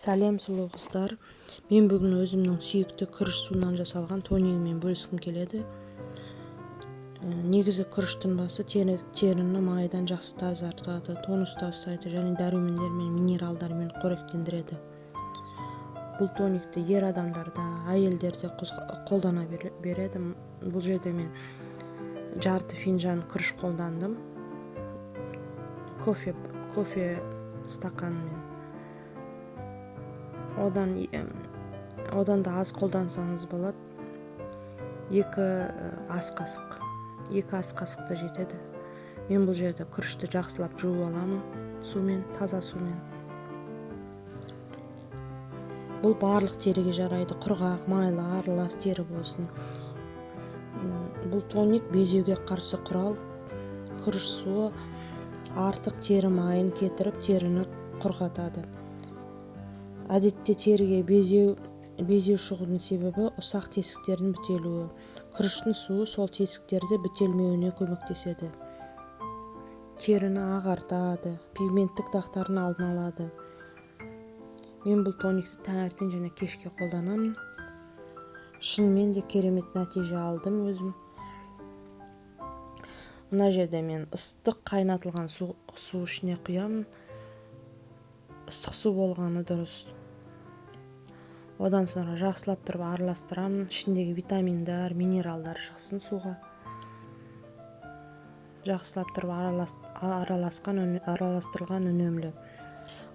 Сәлем сұлу қыздар. Мен бүгін өзімнің сүйікті күріш суынан жасалған тонингімен бөліскім келеді. Негізі күріштің басы теріні майдан жақсы тазартады, тонуста ұстайды және дәрумендер мен минералдармен қоректендіреді. Бұл тоникті ер адамдарда, әйелдерде қолдана береді. Бұл жерде мен жарты финжан күріш қолдандым. Кофе стаканымен. Одан да аз қолдансаңыз болады. 2 ас қасық. 2 ас қасықта жетеді. Мен бұл жерде күрішті жақсылап жуып аламын сумен, таза сумен. Бұл барлық теріге жарайды. Құрғақ, майлы, аралас тері болсын. Бұл тоник безеуге қарсы құрал. Күріш суы артық тері майын кетіріп, теріні құрғатады. Әдетте теріге безеу шығудың себебі ұсақ тесіктердің бітелуі. Күріштің суы сол тесіктерді бітелмеуіне көмектеседі. Теріні ағартады, пигменттік дақтарын алдын алады. Мен бұл тоникті таңертең және кешке қолданамын. Шынымен де керемет нәтиже алдым өзім. Мына жерде мен ыстық қайнатылған су ішіне құямын. Ыстық су болғаны дұрыс. Одан sonra жақсылап тұрып араластырамын. Ішіндегі витаминдар, минералдар шықсын суға. Жақсылап тұрып араластырылған үнемді.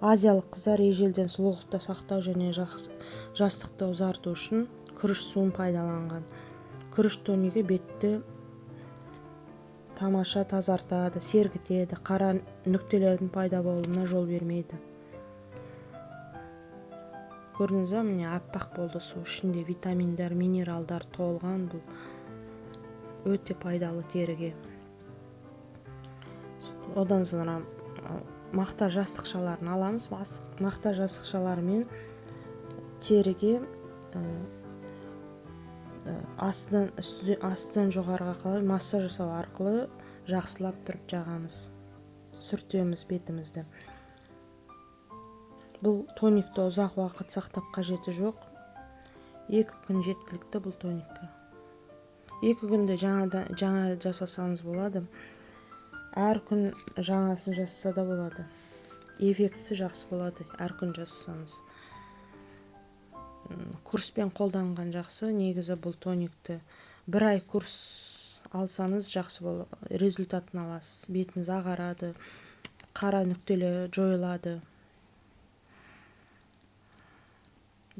Азиялық қыздар ежелден сұлулықты сақтау және жастықты ұзарту үшін күріш суын пайдаланған. Күріш тонигі бетті тамаша тазартады, сергітеді, қара нүктелердің пайда болуына жол бермейді. Көрдіңіз бе, міне аппақ болды су. Ішінде витаминдар, минералдар толған. Бұл өте пайдалы теріге. Одан sonra мақта жастықшаларын аламыз. Мақта жастықшаларымен теріге астынан жоғарыға қалай массаж жасау арқылы жақсылап тұрып жағамыз. Сүртеміз бетімізді. Бұл тоникті ұзақ уақыт сақтап қажеті жоқ. 2 күн жеткілікті бұл тоникті. 2 күнде жаңа жасасаңыз болады. Әр күн жаңасын жасаса да болады. Эффектісі жақсы болады, әр күн жасасаңыз. Курспен қолданған жақсы. Негізі бұл тоникті 1 ай курс алсаңыз жақсы болады. Результатын аласыз. Бетіңіз ағарады, қара нүктелер жойылады.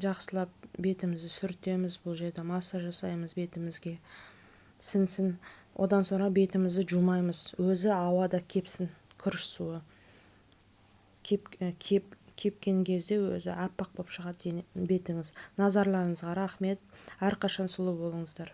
Жақсылап бетімізді сүртеміз, бұл жерде массаж жасаймыз бетімізге. Сінсін. Одан sonra бетімізді жумаймыз. Өзі ауада кепсін күріш суы. Кепкен кезде өзі аппақ болып шығады бетіңіз. Назарларыңызға рахмет. Әрқашан сұлу болыңыздар.